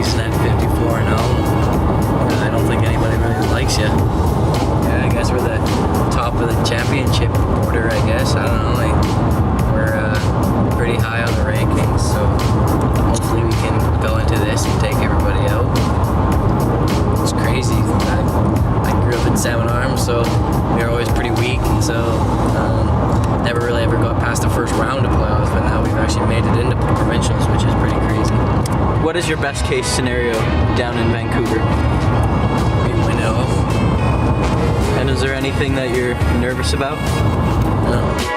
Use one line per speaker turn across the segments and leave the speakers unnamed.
racing at 54 and 0. I don't think anybody really likes you. Yeah, I guess we're the top of the championship order, I guess. I don't know, like, we're pretty high on the rankings, so hopefully we can go into this and take everybody out. It's crazy. I grew up in Salmon Arms, so we were always pretty weak, and so never really ever got past the first round of playoffs, but now we've actually made it into provincials, which is pretty crazy.
What is your best case scenario down in Vancouver?
We win it all.
And is there anything that you're nervous about?
No.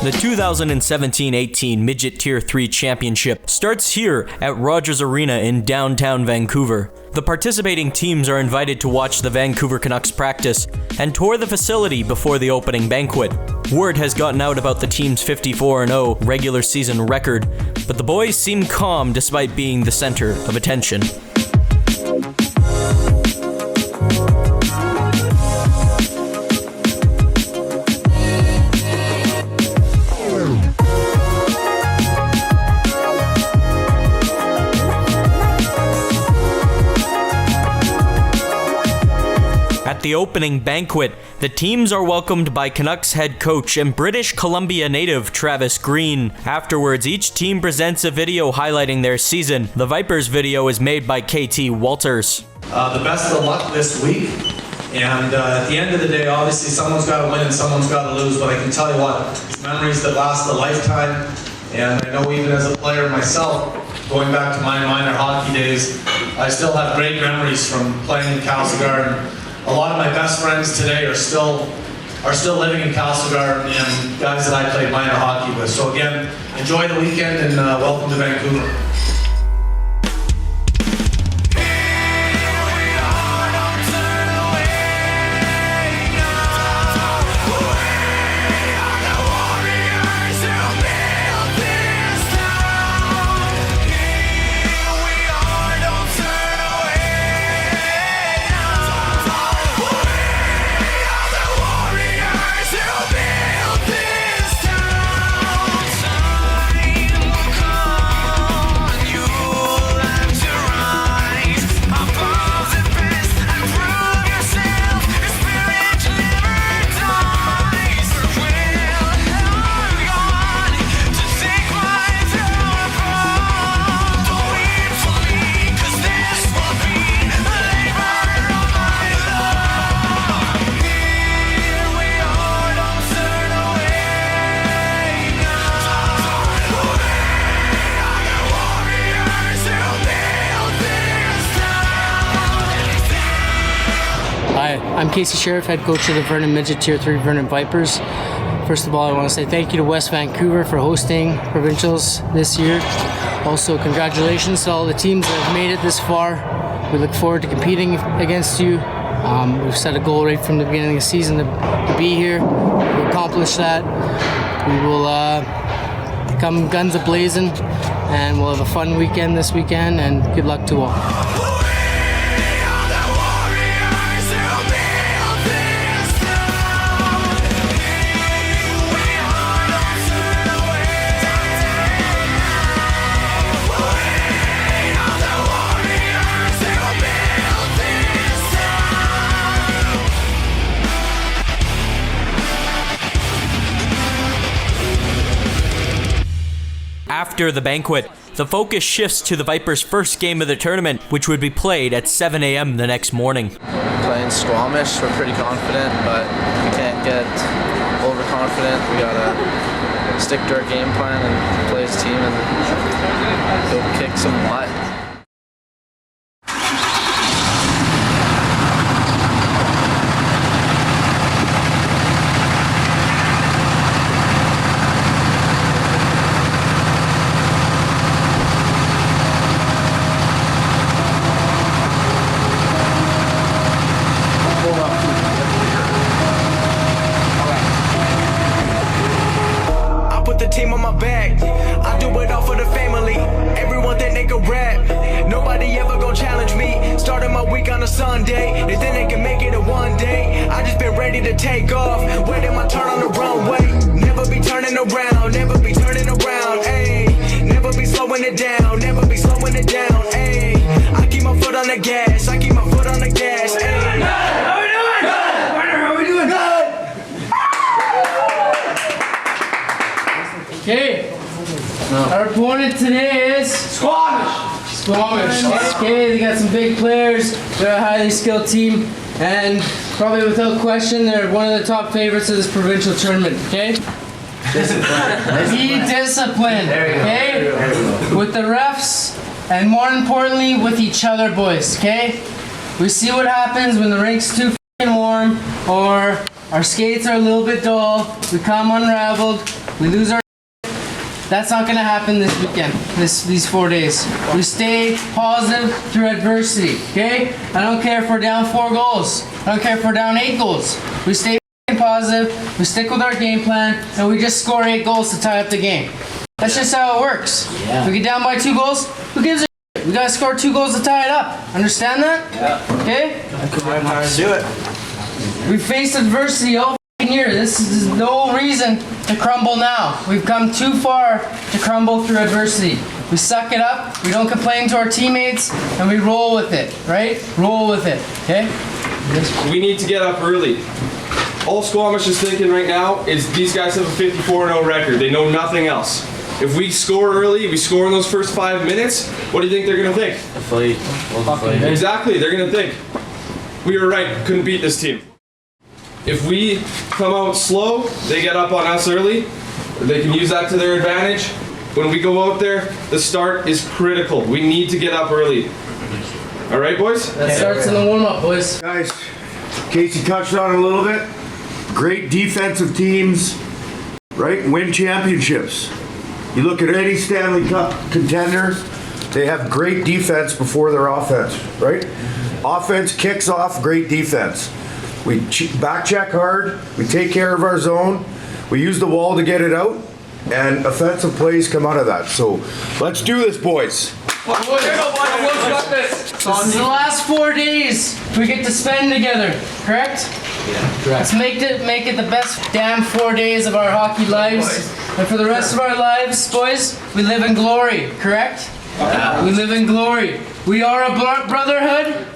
The 2017-18 Midget Tier 3 Championship starts here at Rogers Arena in downtown Vancouver. The participating teams are invited to watch the Vancouver Canucks practice and tour the facility before the opening banquet. Word has gotten out about the team's 54-0 regular season record, but the boys seem calm despite being the center of attention. At the opening banquet, the teams are welcomed by Canucks head coach and British Columbia native Travis Green. Afterwards, each team presents a video highlighting their season. The Vipers video is made by KT Walters.
The best of luck this week, and at the end of the day, obviously someone's got to win and someone's got to lose, but I can tell you what, it's memories that last a lifetime, and I know even as a player myself, going back to my minor hockey days, I still have great memories from playing in Castlegar, and a lot of my best friends today are still living in Castlegar and guys that I played minor hockey with. So again, enjoy the weekend and welcome to Vancouver.
Hi, I'm Casey Sheriff, head coach of the Vernon Midget Tier 3 Vernon Vipers. First of all, I want to say thank you to West Vancouver for hosting provincials this year. Also, congratulations to all the teams that have made it this far. We look forward to competing against you. We've set a goal right from the beginning of the season to be here. We'll accomplish that. We will come guns a-blazing, and we'll have a fun weekend this weekend, and good luck to all.
After the banquet, the focus shifts to the Vipers' first game of the tournament, which would be played at 7 a.m. the next morning.
Playing Squamish, we're pretty confident, but we can't get overconfident. We gotta stick to our game plan and play as a team and go kick some butt.
Team on my back, Monday. They think they can make it a one day. I just been ready to take off, waiting my turn on the runway. Never be turning around, never be turning around, ayy. Never be slowing it down, never be slowing it down, ayy. I keep my foot on the gas, I keep my foot on the gas, ayy. How we doing? Good. Partner, how we doing? Good.
Okay. Our opponent today is Squamish. Okay, they got some big players. They're a highly skilled team, and probably without question, they're one of the top favorites of this provincial tournament. Okay. Be disciplined. Okay. With the refs, and more importantly, with each other, boys. Okay. We see what happens when the rink's too f***ing warm, or our skates are a little bit dull. We come unraveled. We lose our. That's not going to happen this weekend, these 4 days. We stay positive through adversity, okay? I don't care if we're down 4 goals. I don't care if we're down 8 goals. We stay positive, we stick with our game plan, and we just score 8 goals to tie up the game. That's just how it works. If we get down by 2 goals, who gives a shit? We got to score 2 goals to tie it up. Understand that? Yeah. Okay?
Do it.
We faced adversity all year. This is no reason to crumble now. We've come too far to crumble through adversity. We suck it up, we don't complain to our teammates, and we roll with it, right? Roll with it, okay?
We need to get up early. All Squamish is thinking right now is these guys have a 54-0 record. They know nothing else. If we score early, we score in those first 5 minutes, what do you think they're going to think?
Fight.
Exactly, they're going to think. We were right, couldn't beat this team. If we come out slow, they get up on us early. They can use that to their advantage. When we go out there, the start is critical. We need to get up early. All right, boys?
That starts in the warm-up, boys.
Guys, Casey touched on it a little bit. Great defensive teams, right? Win championships. You look at any Stanley Cup contender, they have great defense before their offense, right? Offense kicks off, great defense. We back check hard, we take care of our zone, we use the wall to get it out, and offensive plays come out of that. So let's do this, boys.
This is the last 4 days we get to spend together, correct?
Yeah, correct.
Let's make it the best damn 4 days of our hockey lives. And for the rest of our lives, boys, we live in glory, correct? Yeah. We live in glory. We are a brotherhood.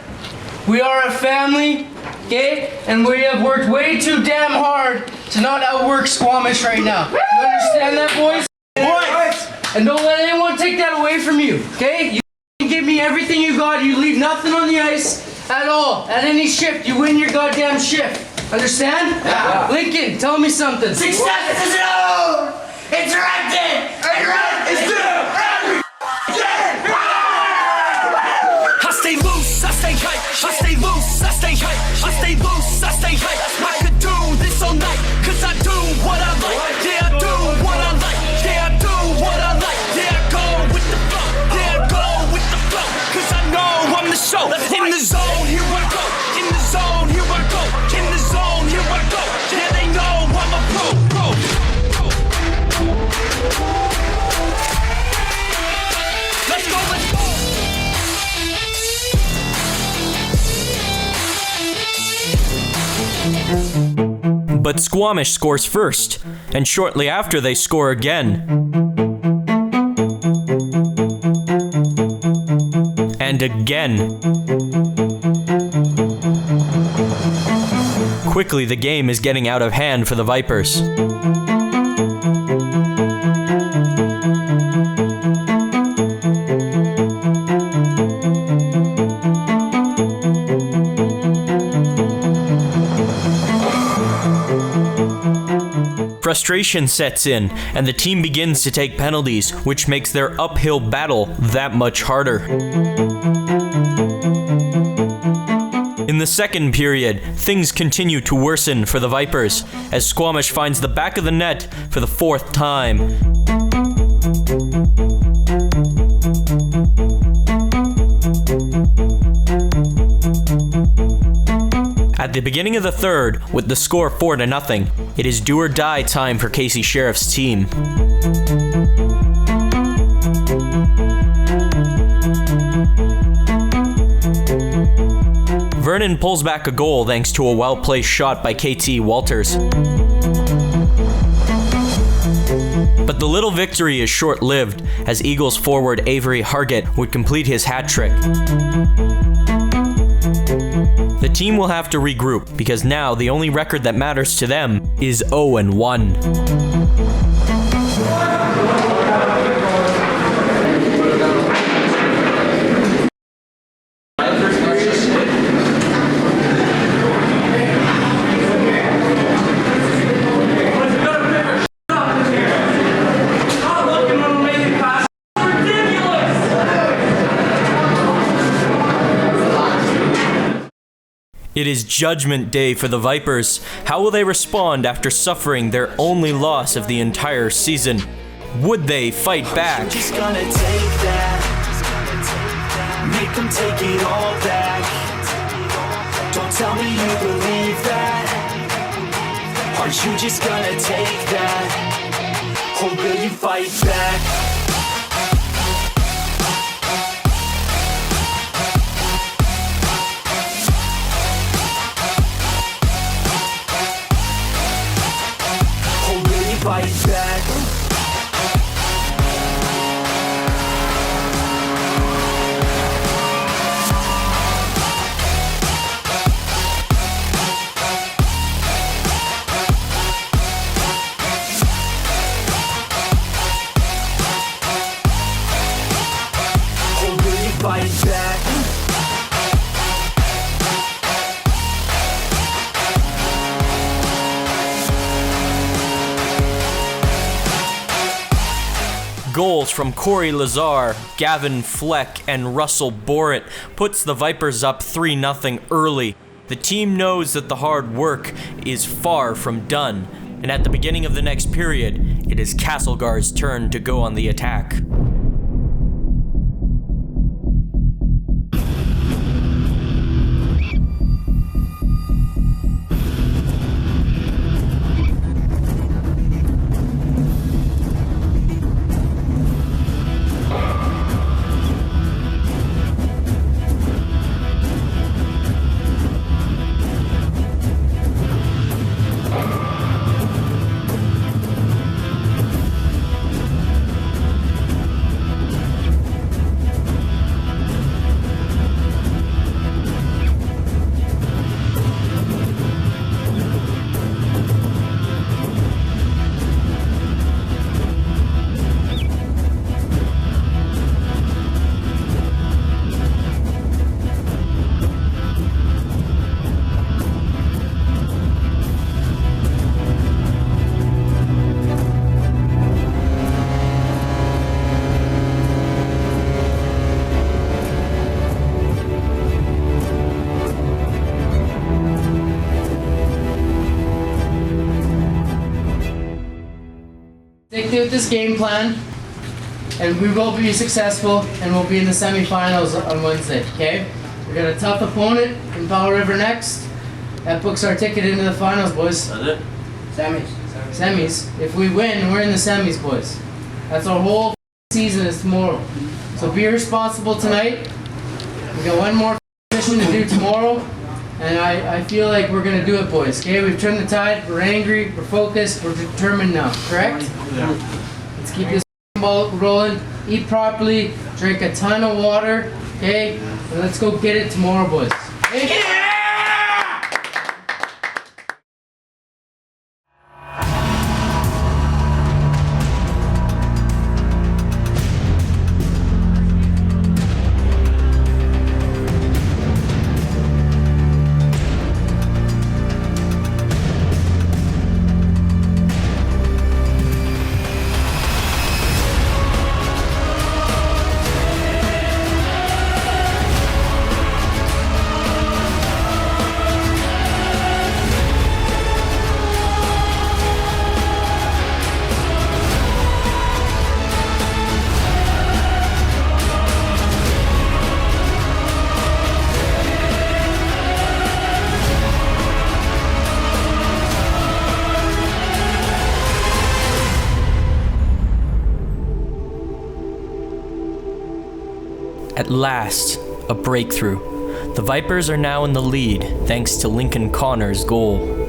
We are a family. Okay? And we have worked way too damn hard to not outwork Squamish right now. You understand that, boys? Boys! And don't let anyone take that away from you, okay? You give me everything you got. You leave nothing on the ice at all. At any shift, you win your goddamn shift. Understand? Yeah. Lincoln, tell me something.
Success is known! It's directed! And right is due!
I stay loose, I stay hype. I stay loose, I stay hype. I stay loose, I stay hype. I could do this all night, cause I do what I like. Yeah, I do what I like. Yeah, I do what I like. Yeah, I go with the flow. Yeah, I go with the flow. Cause I know I'm the show. In the zone, here I go. In the zone, here I go. In the zone, here I go. Yeah, they know I'm a pro. Let's go, let's go.
But Squamish scores first, and shortly after they score again. And again. Quickly, the game is getting out of hand for the Vipers. Frustration sets in, and the team begins to take penalties, which makes their uphill battle that much harder. In the second period, things continue to worsen for the Vipers, as Squamish finds the back of the net for the 4th time. At the beginning of the third, with the score 4-0, it is do or die time for Casey Sheriff's team. Vernon pulls back a goal thanks to a well-placed shot by KT Walters. But the little victory is short-lived, as Eagles forward Avery Hargett would complete his hat trick. The team will have to regroup, because now the only record that matters to them is 0-1. It is Judgment Day for the Vipers. How will they respond after suffering their only loss of the entire season? Would they fight back?
Just gonna take that, make them take it all back. Don't tell me you believe that. Aren't you just gonna take that? Or will you fight back? Fight back. Or will you fight back?
Goals from Corey Lazar, Gavin Fleck, and Russell Borrett puts the Vipers up 3-0 early. The team knows that the hard work is far from done, and at the beginning of the next period, it is Castlegar's turn to go on the attack.
Stick with this game plan, and we will be successful, and we'll be in the semifinals on Wednesday, okay? We got a tough opponent in Powell River next. That books our ticket into the finals, boys.
That's it?
Semis. Semis. If we win, we're in the semis, boys. That's our whole season is tomorrow. So be responsible tonight. We got one more mission to do tomorrow, and I feel like we're gonna do it, boys. Okay, we've turned the tide. We're angry. We're focused. We're determined now. Correct?
Yeah.
Let's keep this ball rolling. Eat properly. Drink a ton of water. Okay, and let's go get it tomorrow, boys. Okay?
At last, a breakthrough. The Vipers are now in the lead thanks to Lincoln Connor's goal.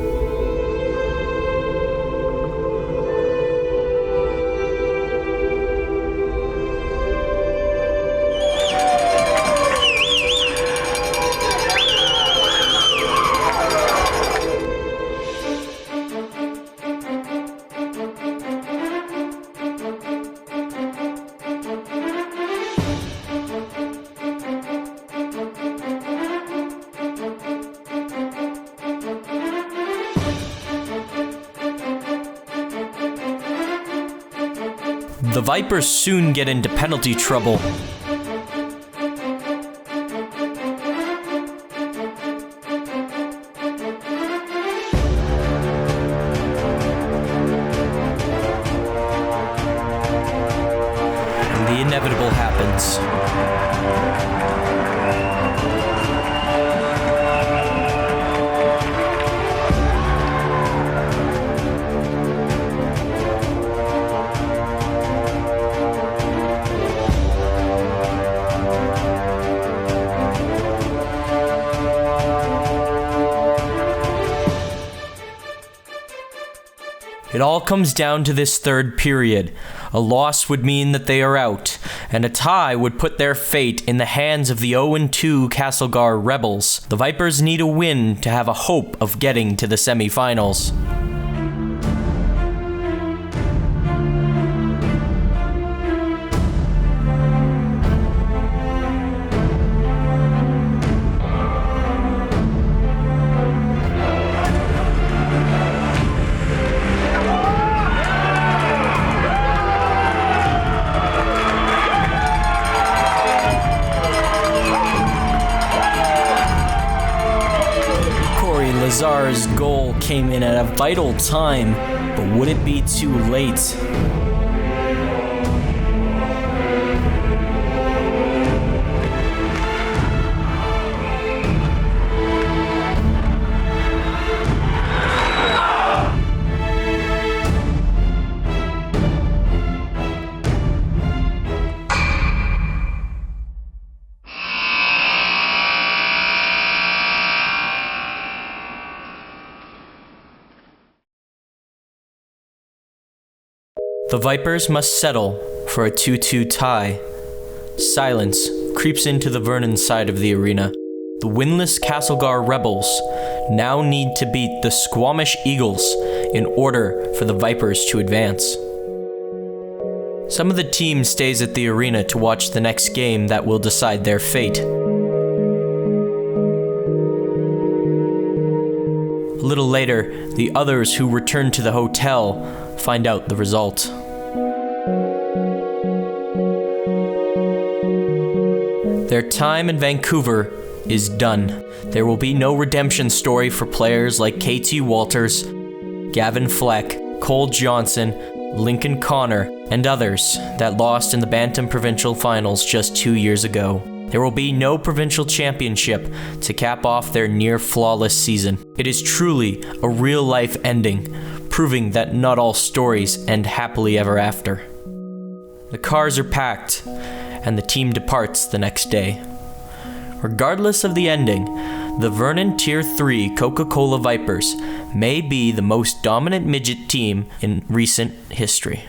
The Vipers soon get into penalty trouble. And the inevitable happens. It all comes down to this third period. A loss would mean that they are out, and a tie would put their fate in the hands of the 0-2 Castlegar Rebels. The Vipers need a win to have a hope of getting to the semifinals. Lazar's goal came in at a vital time, but would it be too late? The Vipers must settle for a 2-2 tie. Silence creeps into the Vernon side of the arena. The winless Castlegar Rebels now need to beat the Squamish Eagles in order for the Vipers to advance. Some of the team stays at the arena to watch the next game that will decide their fate. A little later, the others who return to the hotel find out the result. Their time in Vancouver is done. There will be no redemption story for players like KT Walters, Gavin Fleck, Cole Johnson, Lincoln Connor, and others that lost in the Bantam Provincial Finals just 2 years ago. There will be no provincial championship to cap off their near-flawless season. It is truly a real-life ending, proving that not all stories end happily ever after. The cars are packed, and the team departs the next day. Regardless of the ending, the Vernon Tier 3 Coca-Cola Vipers may be the most dominant midget team in recent history.